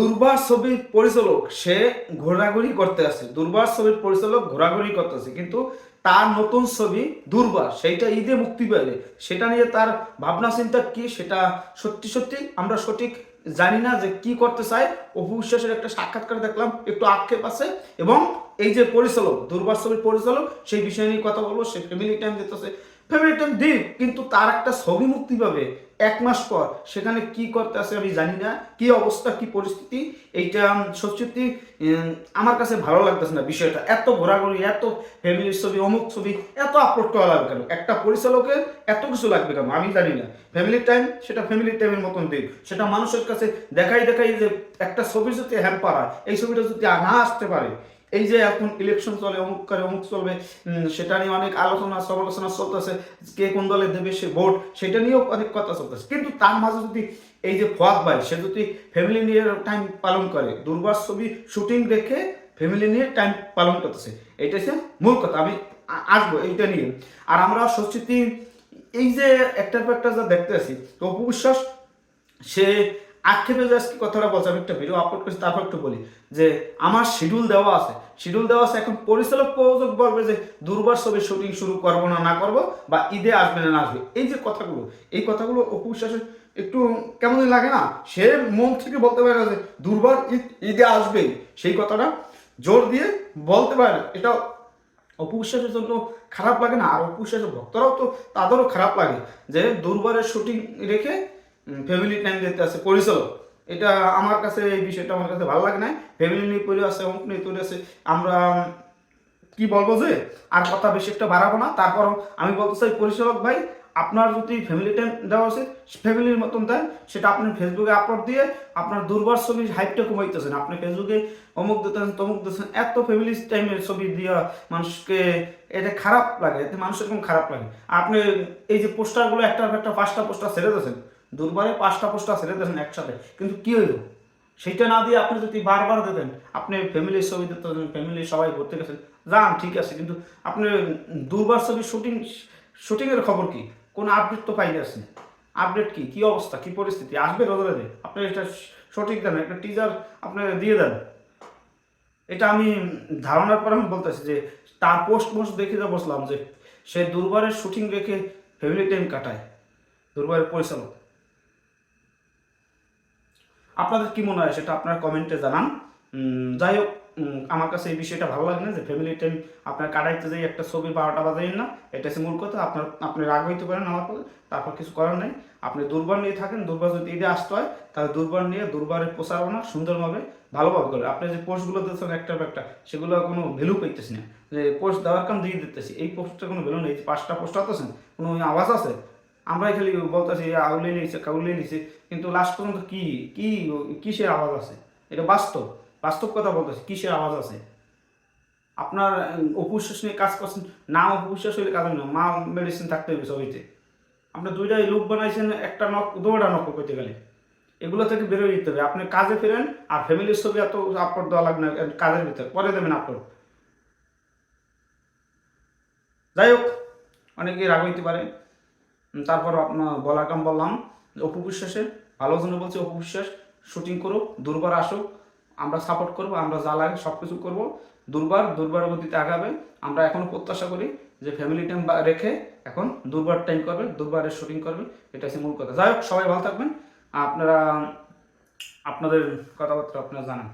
দুর্বার ছবির পরিচালক সে ঘোরাঘুরি করতে আছে, দুর্বার ছবির পরিচালক ঘোরাঘুরি করতেছে, কিন্তু তার নতুন ছবি দুর্বার সেইটা ঈদে মুক্তি পাবে, সেটা নিয়ে তার ভাবনা চিন্তা কি সেটা সত্যি সত্যি আমরা সঠিক জানি না যে কি করতে চায়। অপু বিশ্বাসের একটা সাক্ষাৎকার দেখলাম, একটু আক্ষেপ আছে, এবং এই যে পরিচালক দুর্বার ছবির পরিচালক সেই বিষয় নিয়ে কথা বলবো। সে ফ্যামিলি টাইম দিতেছে, ফ্যামিলি টাইম দিক, কিন্তু তার একটা ছবি মুক্তি পাবে 1 মাস পর, সেখানে কি করতে আছে আমি জানি না, কি অবস্থা কি পরিস্থিতি। এইটা সত্যি আমার কাছে ভালো লাগতেছে না বিষয়টা। এত ঘোরাঘুরি, এত ফ্যামিলির ছবি, অমুক ছবি, এত আপলোড করা লাগবে কেন? একটা পরিচালকের এত কিছু লাগবে কেন আমি জানি না। ফ্যামিলি টাইম সেটা ফ্যামিলি টাইমের মতন দিক, সেটা মানুষের কাছে দেখাই যে একটা ছবি যদি হ্যাম্পার হয়, এই ছবিটা যদি না আসতে পারে, এই যে এখন ইলেকশন চলে, অমুক করে অমুক চলবে, সেটা নিয়ে অনেক আলোচনা সমালোচনা চলতেছে, কে কোন দলে দেবে সে ভোট, সেটা নিয়েও অনেক কথা চলতেছে। কিন্তু তার মাঝে যদি এই যে ফুয়াদ ভাই সে যদি ফ্যামিলি নিয়ে টাইম পালন করে, দুর্বার ছবি শুটিং দেখে ফ্যামিলি নিয়ে টাইম পালন করতেছে, এইটা হচ্ছে মূল কথা। আমি আসবো এইটা নিয়ে। আর আমরা সত্যি এই যে একটার পর একটা যা দেখতে আছি, অপু বিশ্বাস সে আক্ষেপে যে আজকে কথাটা বলছে, আমি একটা ভিডিও আপলোড করেছি, তারপর একটু বলি যে আমার শিডিউল দেওয়া আছে, শিডিউল দেওয়া আছে, এখন পরিচালক প্রযোজক বলবে যে দুর্বার ছবির শুটিং শুরু করবো না করবো, বা ঈদে আসবে না আসবে, এই যে কথাগুলো, এই কথাগুলো অপু বিশ্বাসের একটু কেমনই লাগে না? সে মন থেকে বলতে পারে না যে দুর্বার ঈদে আসবেই, সেই কথাটা জোর দিয়ে বলতে পারে না। এটা অপু বিশ্বাসের জন্য খারাপ লাগে না? আর অপু বিশ্বাসের ভক্তরাও তো, তাদেরও খারাপ লাগে যে দুর্বারের শুটিং রেখে ফ্যামিলি টাইম দিতে আছে পরিচালক। এটা আমার কাছে, এই বিষয়টা আমার কাছে ভালো লাগে না। ফ্যামিলি নিয়ে পড়ে আছে, অমুক নিয়ে তৈরি আছে, আমরা কি বলবো যে আর কথা বেশি একটা বাড়াবো না। তারপর আমি বলতে চাই পরিচালক ভাই, আপনার যদি ফ্যামিলি টাইম দেওয়া উচিত ফ্যামিলির মতন দেন, সেটা আপনি ফেসবুকে আপলোড দিয়ে আপনার দুর্বার ছবির হাইপটা কমাইতেছেন। আপনি ফেসবুকে অমুক দিতেছেন তমুক দিতেছেন, এত ফ্যামিলি টাইমের ছবি দিয়া মানুষকে, এটা খারাপ লাগে, এতে মানুষের এরকম খারাপ লাগে। আপনি এই যে পোস্টারগুলো একটার পর একটা 5টা পোস্টার ছেড়ে দিয়েছেন, দুর্বারে 5টা পোস্টার ছেড়ে দিয়েছেন একসাথে, কিন্তু কি হইলো? সেইটা না দিয়ে আপনি যদি বারবার দিতেন, আপনি ফ্যামিলির ছবি দিতে, ফ্যামিলি সবাই ঘুরতে গেছেন, যান ঠিক আছে, কিন্তু আপনি দুর্বার ছবির শুটিংয়ের খবর কি? কোনো আপডেট তো পাই যাচ্ছে না। আপডেট কি, কি অবস্থা, কি পরিস্থিতি? আসবে রোজারে, আপনি এটা সঠিক দেন, একটা টিজার আপনি দিয়ে দেন। এটা আমি ধারণার পর আমি বলতেছি যে তার পোস্ট দেখে যা বসলাম যে সে দুর্বারের শুটিং রেখে ফ্যামিলি টাইম কাটায়, দুর্বারের পরিচালক। আপনাদের কি মনে হয় সেটা আপনার কমেন্টে জানান। যাই হোক, আমার কাছে এই বিষয়টা ভালো লাগে না যে ফ্যামিলি টাইম আপনার কাটাইতে যাই একটা ছবি 12টা বাজাইন না, এটা হচ্ছে মূল কথা। আপনি রাগ হইতে পারেন আমার পরে, তারপর কিছু করার নেই। আপনি দুর্বার নিয়ে থাকেন, দুর্বার যদি ঈদে আসতে হয় তাহলে দুর্বার নিয়ে দুর্বারের প্রচারণা সুন্দরভাবে ভালোভাবে করে। আপনি যে পোস্টগুলো দিচ্ছেন একটার পর একটা, সেগুলো কোনো ভ্যালু পাইতেছি না। যে পোস্ট দেওয়ার কাম দিয়ে দিতেছি, এই পোস্টটা কোনো ভ্যালু নেই। 5টা পোস্ট আসতেছেন, কোনো আওয়াজ আছে? আমরাই খালি বলতেছি আউলে নিয়েছে কাউলে নিয়েছে, কিন্তু লাস্ট পর্যন্ত কি কি কিসের আওয়াজ আছে? এটা বাস্তব, বাস্তব কথা বলতেছি, কিসের আওয়াজ আছে? আপনার অপুশ্বাস নিয়ে কাজ করছেন, না অপুশ্বাস হইলে কাজ না, মা মেডিসিন থাকতে হবে ছবিতে। আপনি দুইটাই লুক বানাইছেন, একটা দুটা নকল করতে গেলে এগুলো থেকে বেরোয় যেতে হবে। আপনি কাজে ফেরেন, আর ফ্যামিলির ছবি এত আপলোড দেওয়া লাগবে না কাজের ভিতরে, পরে দেবেন আপলোড। যাই হোক, অনেকেই রাগ হইতে পারে, তারপর আপনার বলার কাম বললাম। অপু বিশ্বাসের ভালো জন্য বলছি, অপু বিশ্বাস শুটিং করুক, দুর্বার আসুক, আমরা সাপোর্ট করব, আমরা যা লাগে সব কিছু করবো। দুর্বার গতিতে আগাবে। আমরা এখনও প্রত্যাশা করি যে ফ্যামিলি টাইম রেখে এখন দুর্বার টাইম করবে, দুর্বারের শুটিং করবে, এটা হচ্ছে মূল কথা। যাই হোক, সবাই ভালো থাকবেন। আপনারা আপনাদের কথাবার্তা আপনারা জানান।